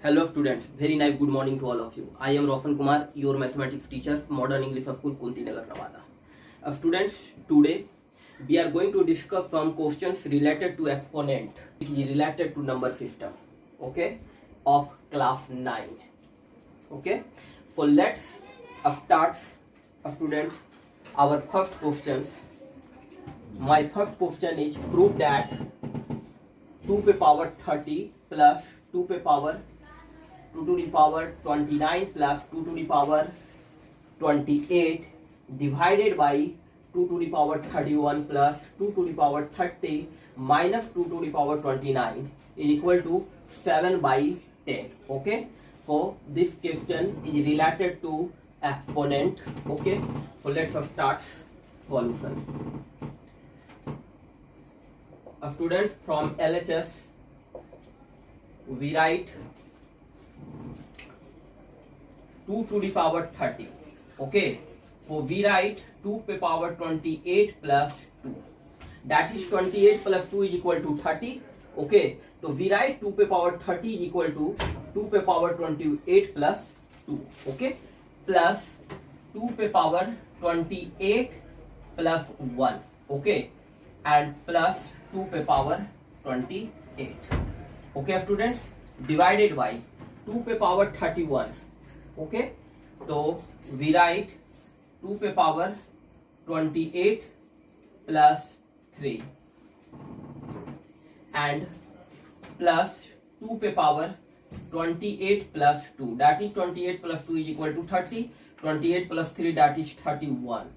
Hello students, very nice good morning to all of you. I am Roshan Kumar, your mathematics teacher, Modern English School, Kunti Nagar, Nevada. Students, today we are going to discuss some questions related to exponent. It is related to number system, okay, of class 9. Okay, so let's start, students. Our first questions. My first question is prove that 2 to the power 30 plus 2 to the power 2 to the power 29 plus 2 to the power 28 divided by 2 to the power 31 plus 2 to the power 30 minus 2 to the power 29 is equal to 7 by 10. Okay, so this question is related to exponent. Okay, so let's start solution. Students, from LHS we write 2 to the power 30. Okay, so we write 2 to the power 28 plus 2, that is 28 plus 2 is equal to 30. Okay, so we write 2 to the power 30 is equal to 2 to the power 28 plus 2. Okay, plus 2 to the power 28 plus 1. Okay, and plus 2 to the power 28. Okay students, divided by 2 to the power 31. Okay, so we write 2 to the power 28 plus 3 and plus 2 to the power 28 plus 2, that is 28 plus 2 is equal to 30, 28 plus 3 that is 31.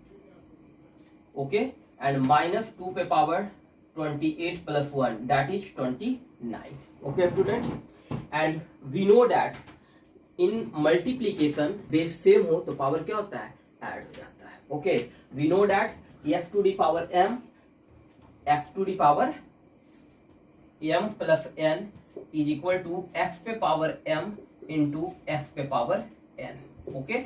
Okay, and minus 2 to the power 28 plus 1 that is 29. Okay students, and we know that in multiplication base सेम हो तो power क्या होता है, add हो जाता है. Okay, we know that x to the power m, x to the power m plus n is equal to x पे पावर m इंटू x पे power n. Okay,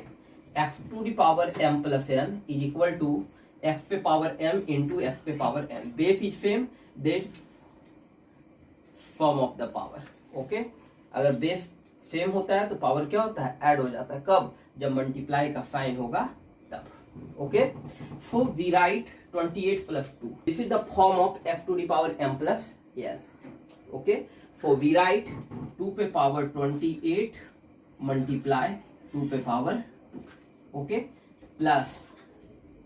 x to the power m plus n is equal to x पे power m into x पे power n. Base is same, that sum of the power. Okay, अगर base same होता है तो power क्या होता है, add हो जाता है. कब, जब मल्टीप्लाई का साइन होगा तब. Okay, so we write 28 plus 2, this is the form of x to the power m plus n. Okay, so we write 2 पे पावर 28 मल्टीप्लाई 2 पे power 2. Okay, plus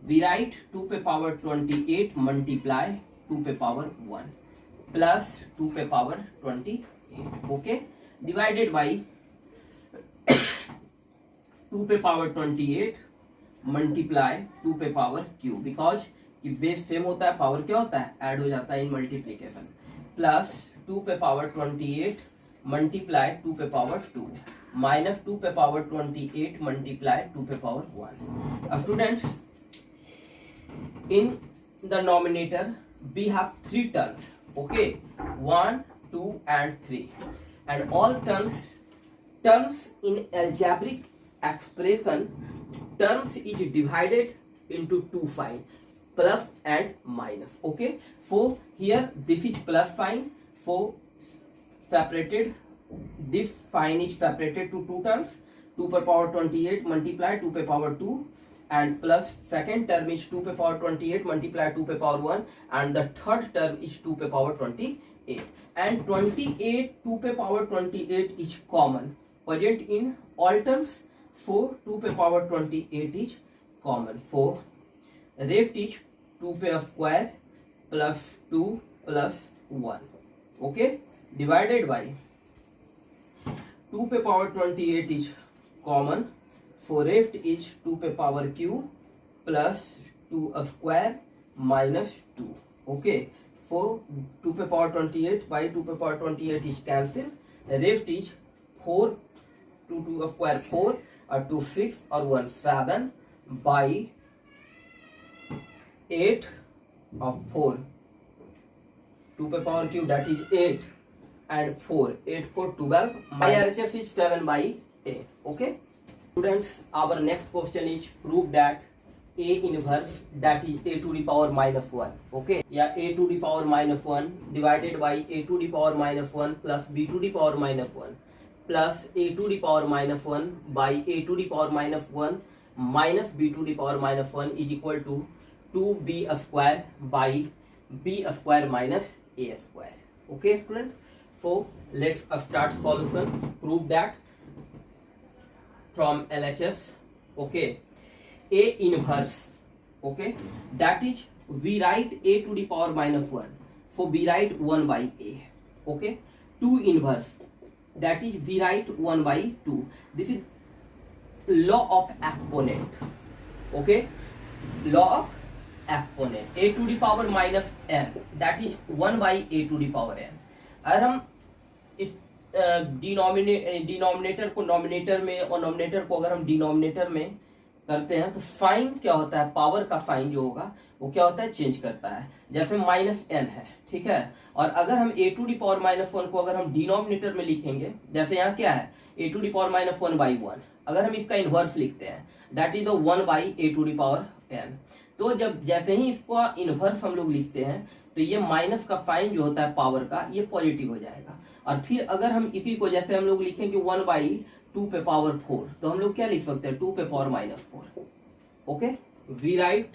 we write 2 पे पावर 28 मल्टीप्लाई 2 पे power 1 plus 2 पे power 28. Okay, divided by 2 पे power 28 multiply 2 पे power Q, because base same होता है, power क्या होता है, ऐड हो जाता है इन मल्टीप्लीकेशन. प्लस 2 पे पावर 28 मल्टीप्लाई 2 पे पावर 2 माइनस 2 पे पावर 28 मल्टीप्लाई 2 पे power 1. Students, in the numerator we have 3 terms. Okay, 1, 2 and 3, and all terms in algebraic expression, terms is divided into 2 sign, plus and minus. Okay, so here this is plus sign, so separated, this sign is separated to 2 terms, 2 per power 28 multiply 2 per power 2, and plus second term is 2 per power 28 multiply 2 per power 1, and the third term is 2 per power 28, and 28 2 per power 28 is common, present in all terms, so 2 per power 28 is common, so rest is 2 per square plus 2 plus 1. Okay, divided by 2 per power 28 is common, so rest is 2 per power q plus 2 square minus 2. Okay, so 2 per power 28 by 2 per power 28 is cancelled, rest is 4 to 2 square 4 or 2 6 or 1 7 by 8 of 4, 2 per power cube that is 8 and 4, 8 4 12, my RHS is 7 by 8. Okay students, our next question is prove that A inverse, that is A to the power minus 1. Okay, yeah, A to the power minus 1 divided by A to the power minus 1 plus B to the power minus 1 plus a to the power minus 1 by a to the power minus 1 minus b to the power minus 1 is equal to 2b square by b square minus a square. Okay student, so let's start solution. Prove that from LHS. Okay, a inverse, okay, that is we write a to the power minus 1, so we write 1 by a. Okay, 2 inverse, that is we write 1 by 2. This is law of exponent. Okay, law of exponent. A to the power minus n, that is 1 by a to the power n. अगर हम इस denominator को nominator में और nominator को अगर हम denominator में करते हैं तो साइन क्या होता है, पावर का साइन जो होगा वो क्या होता है, चेंज करता है. जैसे माइनस एन है, ठीक है, और अगर हम ए टू दी पावर माइनस 1 को अगर हम डिनोमिनेटर में लिखेंगे, जैसे यहाँ क्या है a to the power minus 1 by 1, अगर हम इसका इनवर्स लिखते हैं that is the 1 by a to the power n. तो जब जैसे ही इसको इनवर्स हम लोग लिखते हैं तो ये माइनस का साइन जो होता है पावर का ये पॉजिटिव हो जाएगा. और फिर अगर हम इसी को जैसे हम लोग लिखेंगे 1 बाई 2 पे पावर 4, तो हम लोग क्या लिख सकते हैं 2 पे power minus 4. Okay, we write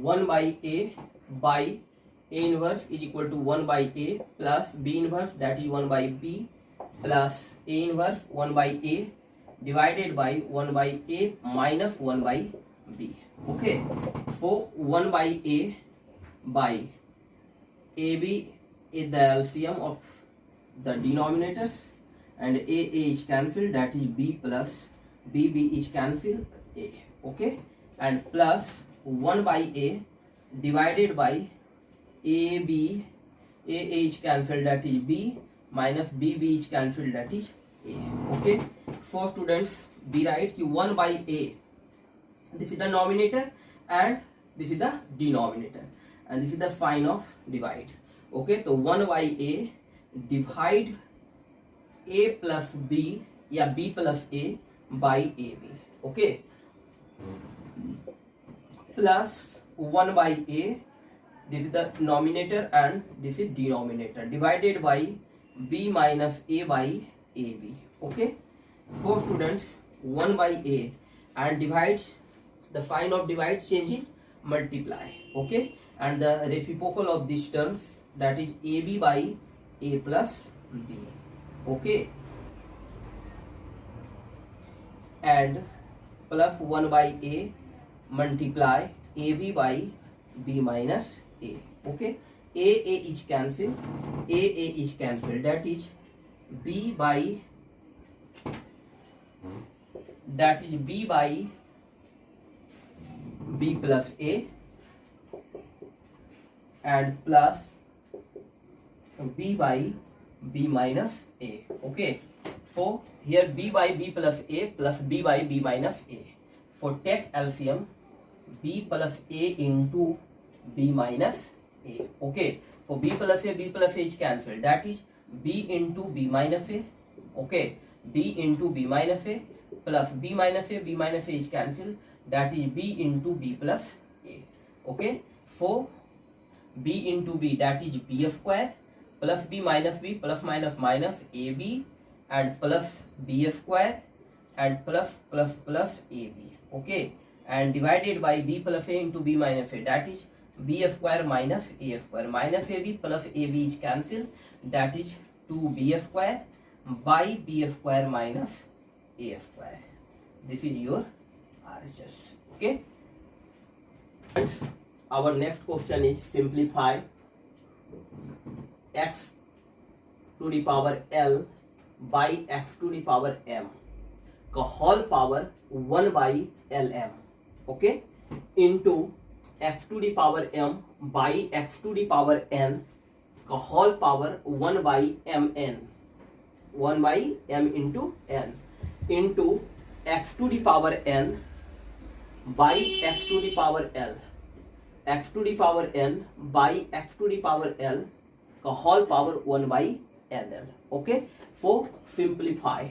1 by A by A inverse is equal to 1 by A plus B inverse that is 1 by B plus A inverse 1 by A divided by 1 by A minus 1 by B. Okay, so 1 by A by A B is the LCM of the denominators and a is cancelled, that is b plus b is cancelled a. Okay, and plus 1 by a divided by a is cancelled, that is b minus b is cancelled, that is a. Okay, so students we write ki 1 by a, this is the nominator and this is the denominator and this is the sign of divide. Okay, तो 1 by a divide a plus b या b plus a by A b. Okay, plus 1 by a, this is the nominator and this is denominator, divided by b minus a by A b. Okay, so students 1 by a and divides the sign of divide change in multiply. Okay, and the reciprocal of this terms, that is ab by a plus b. Okay, and plus 1 by a multiply ab by b minus a. Okay, a is cancelled, a is cancelled, that is b by b plus a and plus b by b minus a. Okay, so here b by b plus a plus b by b minus a. For take LCM, b plus a into b minus a. Okay, for b plus a is cancelled, that is b into b minus a. Okay, b into b minus a plus b minus a is cancelled, that is b into b plus a. Okay, so b into b, that is b square plus b plus minus minus ab and plus b square and plus ab. Okay, and divided by b plus a into b minus a, that is b square minus a square, minus ab plus ab is cancelled, that is 2b square by b square minus a square. This is your RHS. Okay, our next question is simplify x to the power l by x to the power m का whole power 1 by lm. Okay, into x to the power m by x to the power n का whole power 1 by mn, 1 by m into n, into x to the power n by x to the power l, x to the power n by x to the power l का whole power 1 by nl. Okay, so simplify.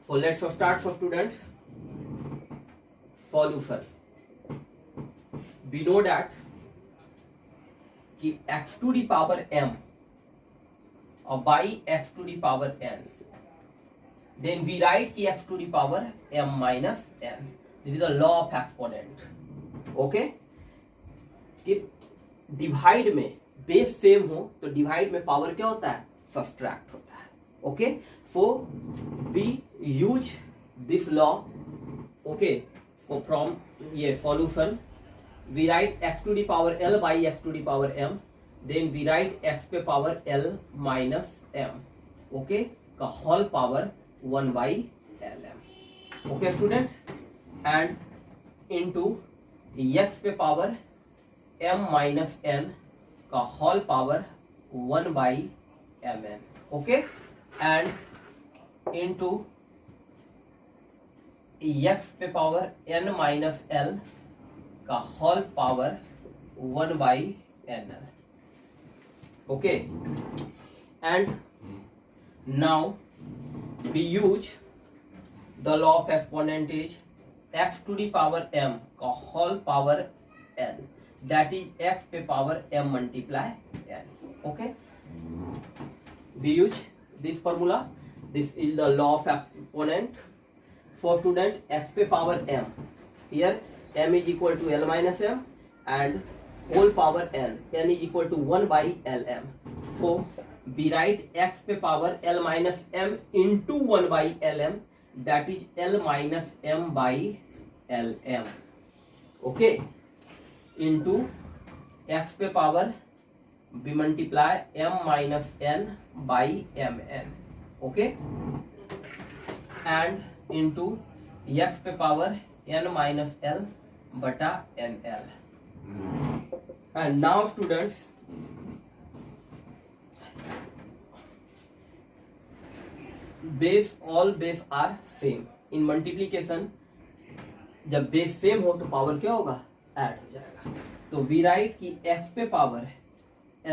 So let's start for students. Solution. We know that कि x to the power m और by x to the power n then we write ki x to the power m minus n. This is the law of exponent. Okay, कि divide में base सेम हो तो divide में power क्या होता है, सब्ट्रैक्ट होता है. Okay, so we use this law. Okay, so from ये solution we write x to the power l by x to the power m, then we write x पे power l minus m, okay, का whole power 1 by lm. Okay students, and into x पे power m minus n का whole power 1 by mn. Okay, and into x पे power n minus l का whole power 1 by nl. Okay, and now we use the law of exponent is x to the power m का whole power n, that is x पे power m multiply n. Okay, we use this formula. This is the law of exponent. For student, x पे power m, here m is equal to l minus m and whole power n is equal to 1 by lm. So we write x पे power l minus m into 1 by lm, that is l minus m by lm. Okay, into x पे power we multiply m minus n by mn. Okay, and into x पे power n minus l बटा nl. And now students, base all base are same. In multiplication जब base सेम हो तो power क्या होगा, add हो जाएगा. तो वी राइट की x पे पावर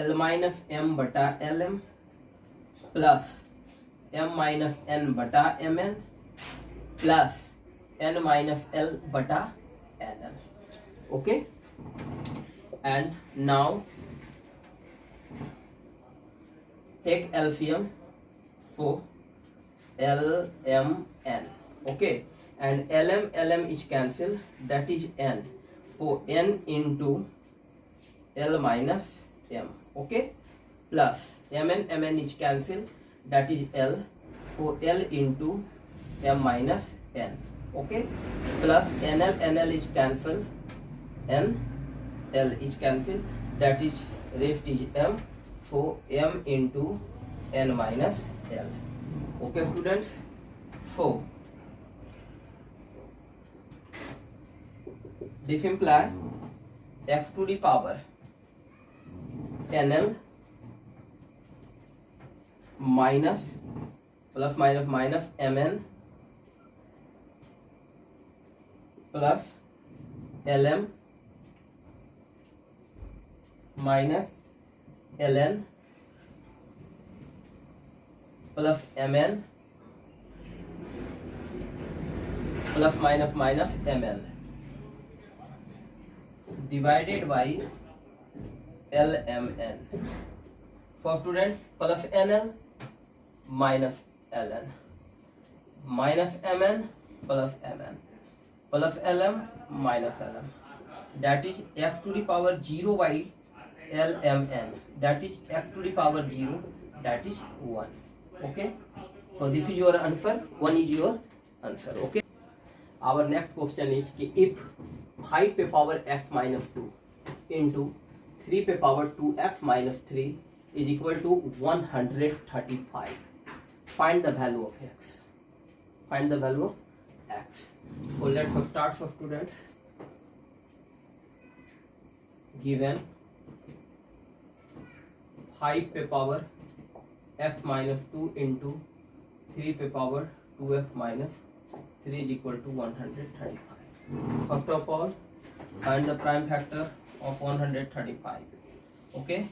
l माइनस m बटा lm plus m minus n बटा mn plus n minus l बटा nl. Okay, and now take LCM for LMN. Okay, and LM is cancel, that is n. So n into l minus m. Okay, plus mn is cancel, that is l. So l into m minus n. Okay, plus nl is cancel, n l is cancel, that is rest is m. So m into n minus l. Okay students, so this imply x to the power nl minus plus minus minus mn plus lm minus ln plus mn plus minus minus ml divided by lmn. For students, plus nl minus ln minus mn plus mn plus lm minus lm, that is x to the power 0 by lmn, that is x to the power 0, that is 1. Okay, so this is your answer, 1 is your answer. Okay, our next question is कि if 5 पे power x minus 2 into 3 पे power 2x minus 3 is equal to 135, find the value of x. Find the value of x. So let's start for students. Given 5 पे power x minus 2 into 3 पे power 2x minus 3 is equal to 135. First of all, find the prime factor of 135. Okay,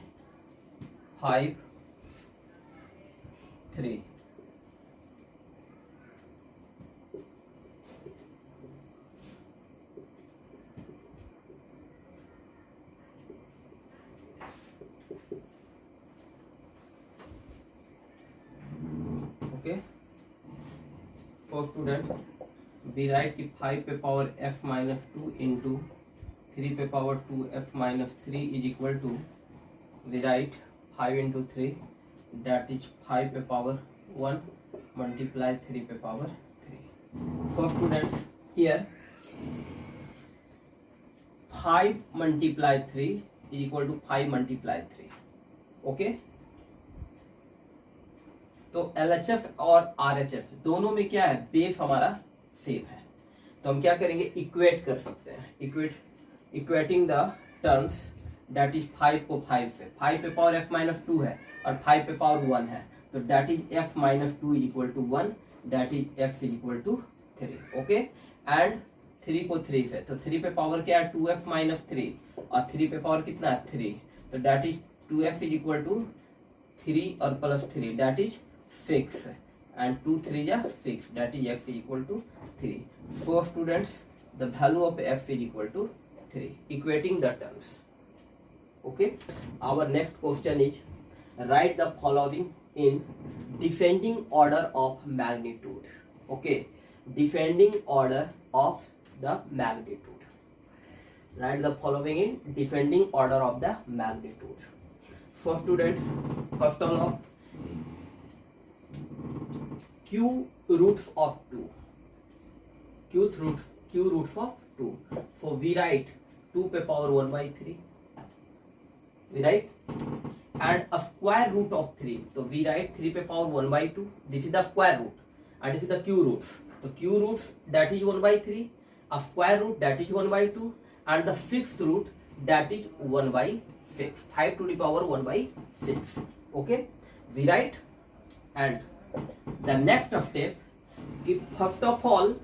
5 3. Okay, for student we write कि 5 पे power x minus 2 into 3 पे power 2 x minus 3 is equal to we write 5 into 3 that is 5 पे power 1 multiply 3 पे power 3. For students here 5 multiply 3 is equal to 5 multiply 3. Okay तो LHF और RHF दोनों में क्या है, बेस हमारा सेम है, तो हम क्या करेंगे, इक्वेट कर सकते हैं. Equating the terms that is 5 को 5 से, 5 पे पावर x माइनस 2 है और 5 पे पावर 1 है, तो that is x minus 2 is equal to 1, that is x is equal to 3. Okay and 3 को 3 से, तो 3 पे पावर क्या है 2x माइनस 3 और 3 पे पावर कितना है 3, तो that is 2x is equal to 3 और plus 3 that is 6 and 2 3 ja 6 that is x is equal to 3. For students the value of x is equal to 3, equating the terms. Okay, our next question is write the following in descending order of magnitude. Okay, descending order of the magnitude. Write the following in descending order of the magnitude. For students, first of all, q roots of 2, q roots of 2, so we write 2 पे power 1 by 3, we write, and a square root of 3, so we write 3 पे power 1 by 2, this is the square root and this is the q roots, so q roots that is 1 by 3, a square root that is 1 by 2 and the fixed root that is 1 by 6, 5 to the power 1 by 6. Okay, we write, and the next step, first of all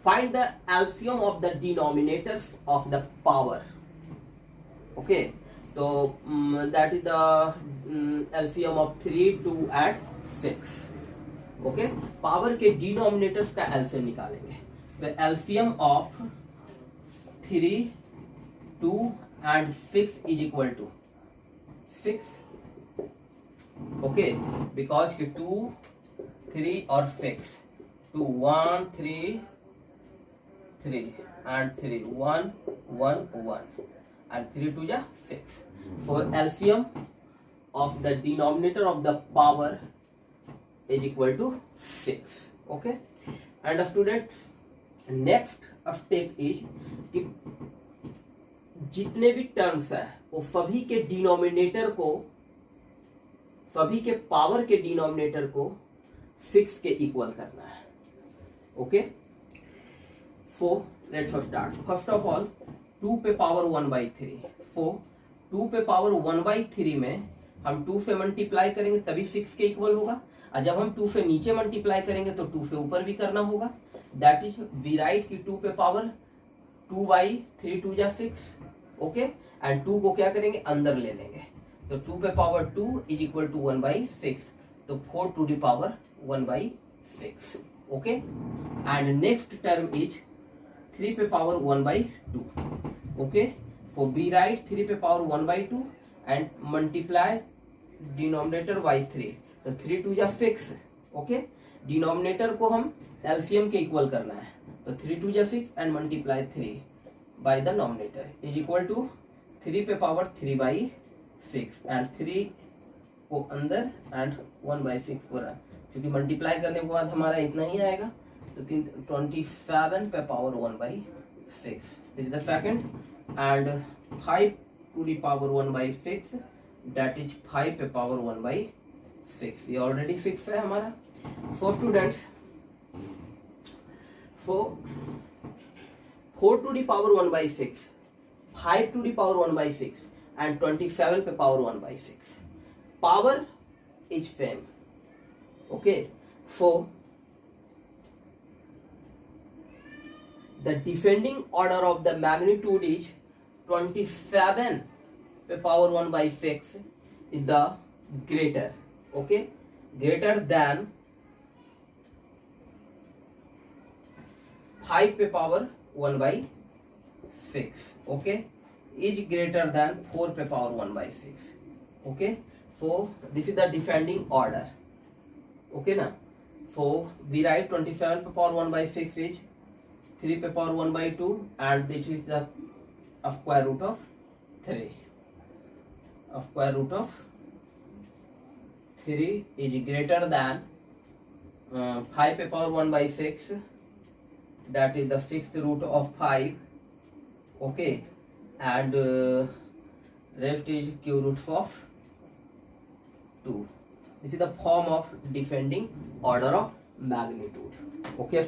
find the LCM of the denominators of the power. Okay, so that is the LCM of 3, 2 and 6. Okay, power के denominators का LCM निकालेंगे, तो LCM of 3, 2 and 6 is equal to 6. Okay, because 2, 3 और 6, 2 1 3 3 and 3 1 1 1 and 3 2 ja 6. For LCM of the denominator of the power is equal to 6. Okay, and student next step is कि जितने भी terms है वो सभी के डिनोमिनेटर को, सभी के पावर के डिनोमिनेटर को 6 के इक्वल करना है. Okay, so let's start. First of all 2 पे पावर 1 by 3, सो 2 पे पावर 1 by 3 में हम 2 से मल्टीप्लाई करेंगे तभी 6 के इक्वल होगा, और जब हम 2 से नीचे मल्टीप्लाई करेंगे तो 2 से ऊपर भी करना होगा. दैट इज वी राइट कि 2 पे पावर 2 by 3 2 जा 6. ओके, एंड 2 को क्या करेंगे, अंदर ले लेंगे, तो 2 पे power 2 is equal to 1 by 6, तो 4 to the power 1 by 6. Okay, and next term is 3 पे power 1 by 2. Okay, so we write 3 पे power 1 by 2 and multiply denominator by 3, तो 3 2 जा 6. ओके, डिनोमिनेटर को हम एलसीएम के इक्वल करना है, तो 3 2 जा 6 and multiply 3 by the nominator is equal to 3 पे पावर 3 by 6 एंड 3 को अंदर एंड 1 by 6 पूरा, क्योंकि मल्टीप्लाई करने के बाद हमारा इतना ही आएगा, तो 27 पे power 1 by 6 is the second, and 5 to the power 1 by 6 that is 5 पे पावर 1 by 6, ये ऑलरेडी 6 है हमारा. So students, so 4 to the power 1 by 6, 5 to the power 1 by 6 and 27 पे power 1 by 6, power is same. Okay, so the descending order of the magnitude is 27 पे power 1 by 6 is the greater. Okay, greater than 5 पे power 1 by 6. Okay, is greater than 4 पे power 1 by 6. Okay, so this is the descending order. Okay ना, So we write 27 to power 1 by 6 is 3 to power 1 by 2, and this is the square root of 3. Square root of 3 is greater than 5 to power 1 by 6, that is the 6th root of 5. Okay, and rest is cube roots of 2. This is the form of descending order of magnitude. Okay.